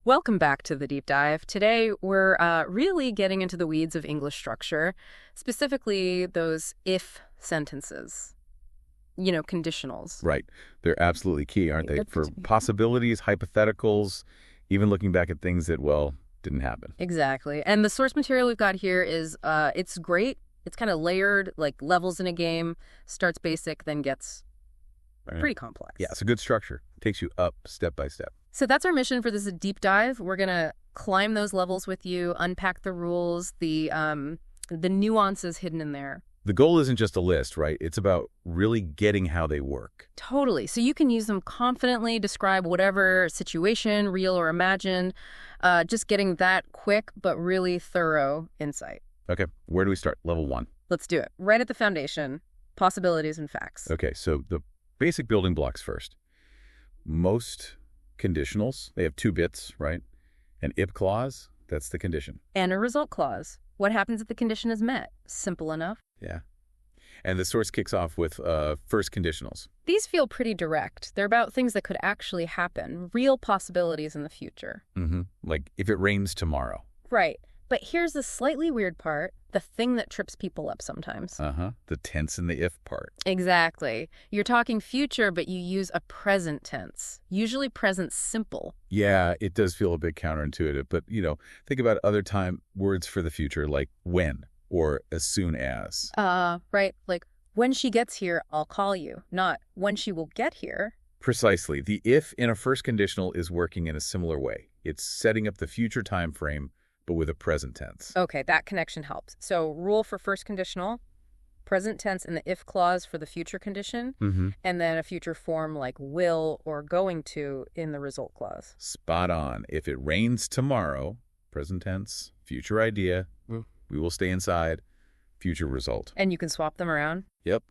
Welcome back to the deep dive. Today, we're really getting into the weeds of English structure, specifically those if sentences, conditionals. Right. They're absolutely key, aren't they? Yep. For possibilities, hypotheticals, even looking back at things that, well, didn't happen. Exactly. And the source material we've got here is, it's great. It's kind of layered, like levels in a game, starts basic, then gets pretty complex. Yeah, it's a good structure. Takes you up step by step. So that's our mission for this deep dive. We're going to climb those levels with you, unpack the rules, the nuances hidden in there. The goal isn't just a list, right? It's about really getting how they work. Totally. So you can use them confidently, describe whatever situation, real or imagined, just getting that quick but really thorough insight. Okay, where do we start? Level 1. Let's do it. Right at the foundation, possibilities and facts. Okay, so the basic building blocks first. Most conditionals, they have 2 bits, right? An if clause, that's the condition. And a result clause. What happens if the condition is met? Simple enough. Yeah. And the source kicks off with first conditionals. These feel pretty direct. They're about things that could actually happen, real possibilities in the future. Like if it rains tomorrow. Right. But here's the slightly weird part, the thing that trips people up sometimes. The tense in the if part. Exactly. You're talking future, but you use a present tense, usually present simple. Yeah, it does feel a bit counterintuitive, but, think about other time words for the future like when or as soon as. Right. Like, when she gets here, I'll call you, not when she will get here. Precisely. The if in a first conditional is working in a similar way. It's setting up the future time frame, but with a present tense. Okay, that connection helps. So rule for first conditional, present tense in the if clause for the future condition, and then a future form like will or going to in the result clause. Spot on. If it rains tomorrow, present tense, future idea, we will stay inside, future result. And you can swap them around? Yep.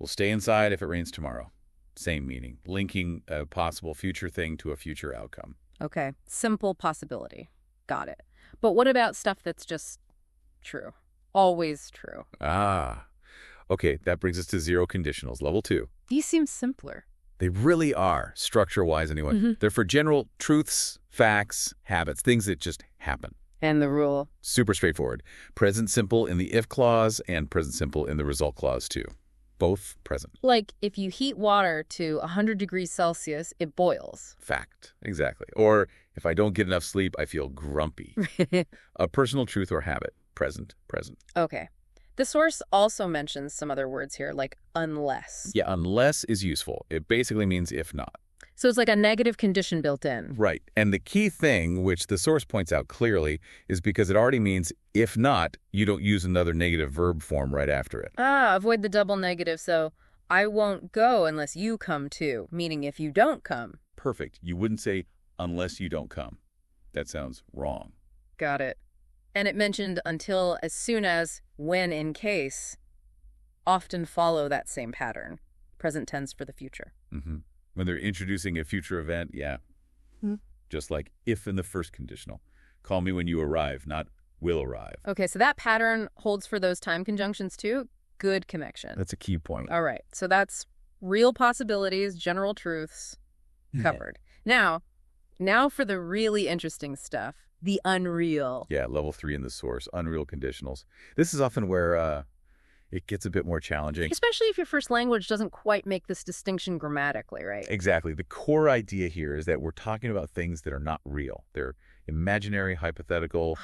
We'll stay inside if it rains tomorrow. Same meaning, linking a possible future thing to a future outcome. Okay, simple possibility. Got it. But what about stuff that's just true? Always true. Okay, that brings us to zero conditionals, level 2. These seem simpler. They really are, structure-wise anyway. They're for general truths, facts, habits, things that just happen. And the rule? Super straightforward. Present simple in the if clause and present simple in the result clause too. Both present. Like if you heat water to 100 degrees Celsius, it boils. Fact. Exactly. Or if I don't get enough sleep, I feel grumpy. A personal truth or habit. Present. Present. Okay. The source also mentions some other words here, like unless. Yeah, unless is useful. It basically means if not. So it's like a negative condition built in. Right. And the key thing, which the source points out clearly, is because it already means if not, you don't use another negative verb form right after it. Avoid the double negative. So I won't go unless you come too, meaning if you don't come. Perfect. You wouldn't say unless you don't come. That sounds wrong. Got it. And it mentioned until, as soon as, when, in case, often follow that same pattern. Present tense for the future. When they're introducing a future event, yeah. Just like if in the first conditional. Call me when you arrive, not will arrive. Okay, so that pattern holds for those time conjunctions too. Good connection. That's a key point. All right, so that's real possibilities, general truths covered. Now for the really interesting stuff, the unreal. Yeah, level 3 in the source, unreal conditionals. This is often where it gets a bit more challenging. Especially if your first language doesn't quite make this distinction grammatically, right? Exactly. The core idea here is that we're talking about things that are not real. They're imaginary, hypothetical,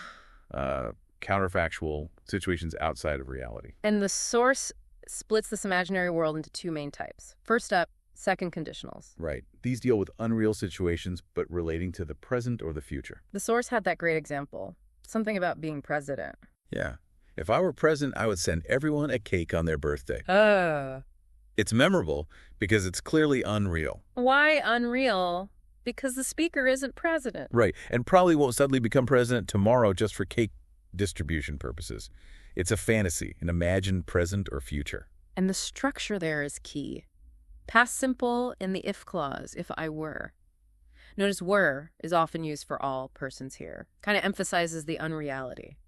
counterfactual situations outside of reality. And the source splits this imaginary world into 2 main types. First up, second conditionals. Right. These deal with unreal situations, but relating to the present or the future. The source had that great example. Something about being president. Yeah. If I were president, I would send everyone a cake on their birthday. It's memorable because it's clearly unreal. Why unreal? Because the speaker isn't president. Right. And probably won't suddenly become president tomorrow just for cake distribution purposes. It's a fantasy, an imagined present or future. And the structure there is key. Past simple in the if clause, if I were. Notice were is often used for all persons here. Kind of emphasizes the unreality.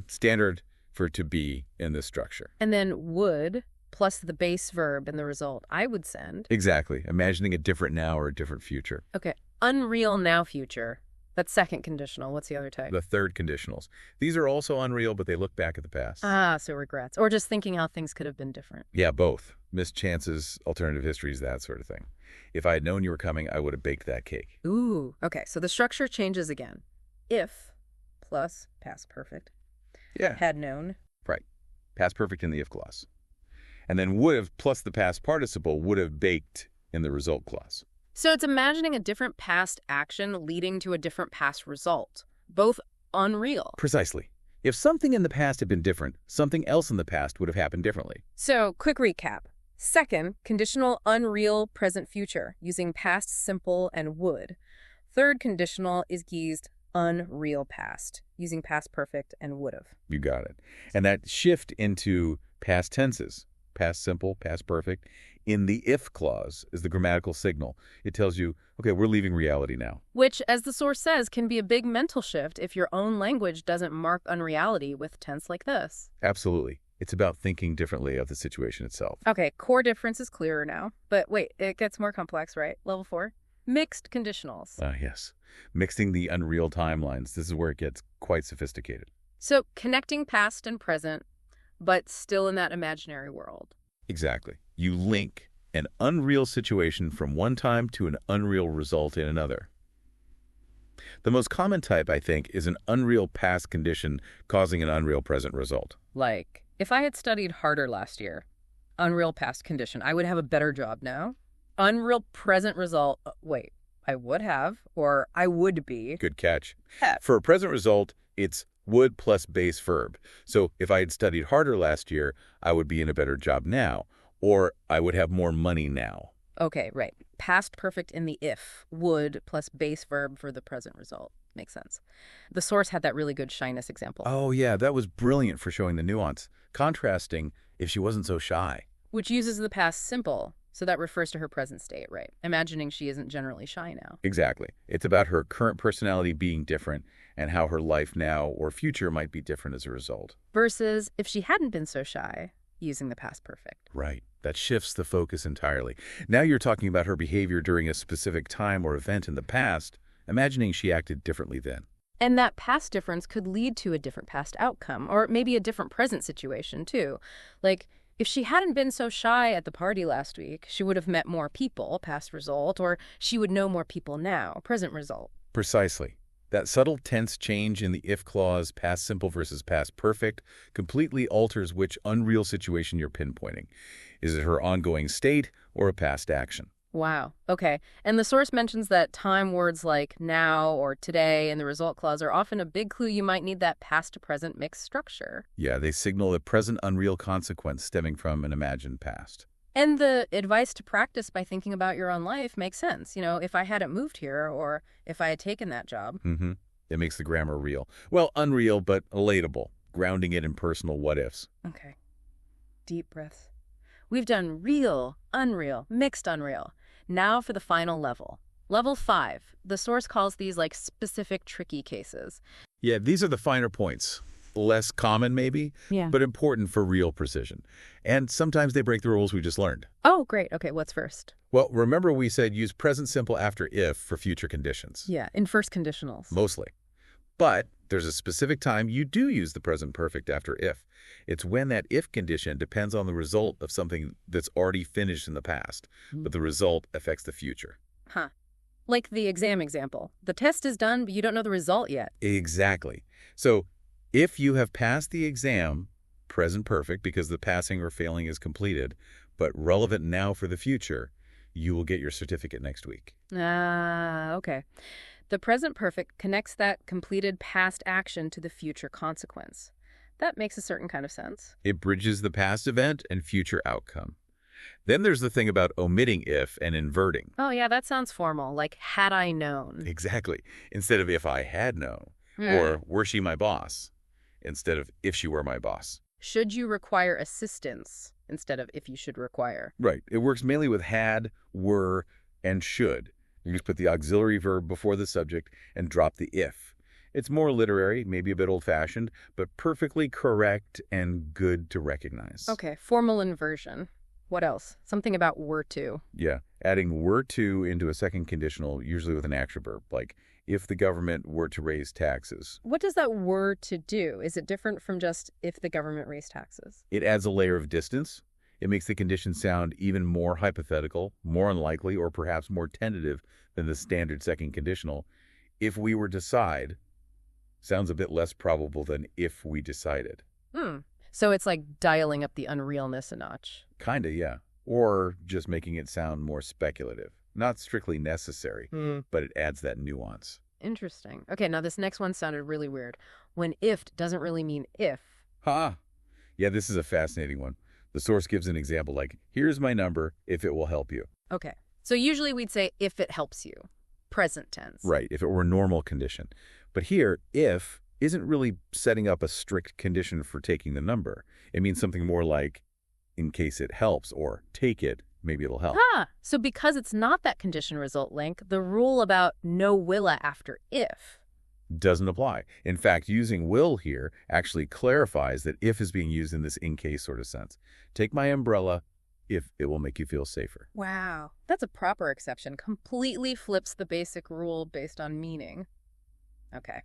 Standard for to be in this structure. And then would plus the base verb in the result I would send. Exactly. Imagining a different now or a different future. Okay. Unreal now future. That's second conditional. What's the other type? The third conditionals. These are also unreal, but they look back at the past. Ah, so regrets. Or just thinking how things could have been different. Yeah, both. Missed chances, alternative histories, that sort of thing. If I had known you were coming, I would have baked that cake. Ooh, okay. So the structure changes again. If plus past perfect. Yeah. Had known. Right. Past perfect in the if clause. And then would have plus the past participle would have baked in the result clause. So it's imagining a different past action leading to a different past result. Both unreal. Precisely. If something in the past had been different, something else in the past would have happened differently. So, quick recap. Second, conditional unreal present future using past simple and would. Third conditional is used unreal past using past perfect and would have. You got it. And that shift into past tenses, past simple, past perfect, in the if clause is the grammatical signal. It tells you, okay, we're leaving reality now. Which, as the source says, can be a big mental shift if your own language doesn't mark unreality with tense like this. Absolutely. It's about thinking differently of the situation itself. Okay, core difference is clearer now. But wait, it gets more complex, right? Level 4. Mixed conditionals. Yes. Mixing the unreal timelines. This is where it gets quite sophisticated. So connecting past and present, but still in that imaginary world. Exactly. You link an unreal situation from one time to an unreal result in another. The most common type, I think, is an unreal past condition causing an unreal present result. Like, if I had studied harder last year, unreal past condition, I would have a better job now. Unreal present result, wait, I would have, or I would be. Good catch. For a present result, it's would plus base verb. So if I had studied harder last year, I would be in a better job now, or I would have more money now. Okay, right. Past perfect in the if, would plus base verb for the present result. Makes sense. The source had that really good shyness example. Oh, yeah, that was brilliant for showing the nuance, contrasting if she wasn't so shy. Which uses the past simple, so that refers to her present state, right? Imagining she isn't generally shy now. Exactly. It's about her current personality being different and how her life now or future might be different as a result. Versus if she hadn't been so shy, using the past perfect. Right. That shifts the focus entirely. Now you're talking about her behavior during a specific time or event in the past, imagining she acted differently then. And that past difference could lead to a different past outcome, or maybe a different present situation, too. Like, if she hadn't been so shy at the party last week, she would have met more people, past result, or she would know more people now, present result. Precisely. That subtle tense change in the if clause, past simple versus past perfect, completely alters which unreal situation you're pinpointing. Is it her ongoing state or a past action? Wow. Okay. And the source mentions that time words like now or today in the result clause are often a big clue you might need that past to present mixed structure. Yeah, they signal a present unreal consequence stemming from an imagined past. And the advice to practice by thinking about your own life makes sense. You know, if I hadn't moved here or if I had taken that job. Mm-hmm. It makes the grammar real. Well, unreal, but relatable, grounding it in personal what-ifs. Okay. Deep breaths. We've done real, unreal, mixed unreal. Now for the final level. Level 5. The source calls these like specific tricky cases. Yeah, these are the finer points. Less common, maybe, but important for real precision. And sometimes they break the rules we just learned. Oh, great. Okay, what's first? Well, remember we said use present simple after if for future conditions. Yeah, in first conditionals. Mostly. But there's a specific time you do use the present perfect after if. It's when that if condition depends on the result of something that's already finished in the past, but the result affects the future. Huh. Like the exam example. The test is done, but you don't know the result yet. Exactly. So if you have passed the exam, present perfect because the passing or failing is completed, but relevant now for the future, you will get your certificate next week. Ah, okay. The present perfect connects that completed past action to the future consequence. That makes a certain kind of sense. It bridges the past event and future outcome. Then there's the thing about omitting if and inverting. Oh, yeah, that sounds formal, like had I known. Exactly. Instead of if I had known, or were she my boss, instead of if she were my boss. Should you require assistance instead of if you should require. Right. It works mainly with had, were, and should. You just put the auxiliary verb before the subject and drop the if. It's more literary, maybe a bit old-fashioned, but perfectly correct and good to recognize. Okay, formal inversion. What else? Something about were to. Yeah, adding were to into a second conditional, usually with an adverb, like if the government were to raise taxes. What does that were to do? Is it different from just if the government raised taxes? It adds a layer of distance. It makes the condition sound even more hypothetical, more unlikely, or perhaps more tentative than the standard second conditional. If we were decide sounds a bit less probable than if we decided. So it's like dialing up the unrealness a notch. Kinda, yeah. Or just making it sound more speculative. Not strictly necessary, but it adds that nuance. Interesting. Okay, now this next one sounded really weird. When if doesn't really mean if. Ha! Yeah, this is a fascinating one. The source gives an example like, here's my number if it will help you. Okay, so usually we'd say if it helps you. Present tense. Right, if it were a normal condition. But here, if isn't really setting up a strict condition for taking the number. It means something more like, in case it helps, or take it, maybe it'll help. So because it's not that condition result link, the rule about no willa after if doesn't apply. In fact, using will here actually clarifies that if is being used in this in case sort of sense. Take my umbrella if it will make you feel safer. Wow, that's a proper exception. Completely flips the basic rule based on meaning. Okay.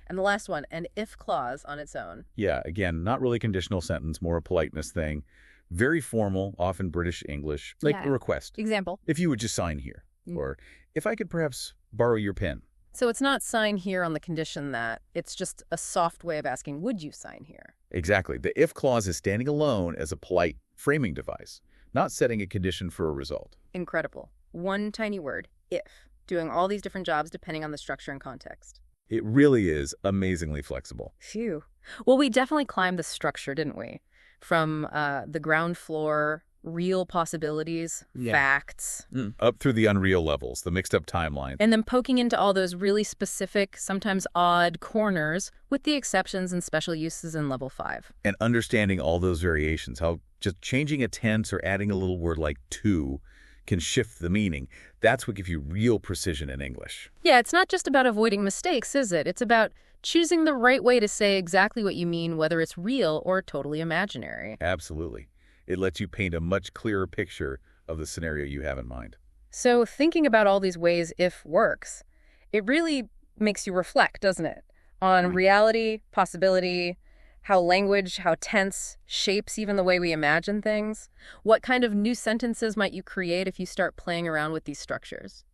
And the last one, an if clause on its own. Yeah, again, not really conditional sentence, more a politeness thing. Very formal, often British English, like a request. Example. If you would just sign here. Or if I could perhaps borrow your pen. So it's not sign here on the condition that, it's just a soft way of asking, would you sign here? Exactly. The if clause is standing alone as a polite framing device, not setting a condition for a result. Incredible. One tiny word, if, doing all these different jobs depending on the structure and context. It really is amazingly flexible. Phew. Well, we definitely climbed the structure, didn't we? From the ground floor, real possibilities, facts. Up through the unreal levels, the mixed up timeline. And then poking into all those really specific, sometimes odd corners with the exceptions and special uses in level 5. And understanding all those variations, how just changing a tense or adding a little word like to can shift the meaning. That's what gives you real precision in English. Yeah, it's not just about avoiding mistakes, is it? It's about choosing the right way to say exactly what you mean, whether it's real or totally imaginary. Absolutely. It lets you paint a much clearer picture of the scenario you have in mind. So thinking about all these ways if works, it really makes you reflect, doesn't it? On reality, possibility, how language, how tense shapes even the way we imagine things. What kind of new sentences might you create if you start playing around with these structures?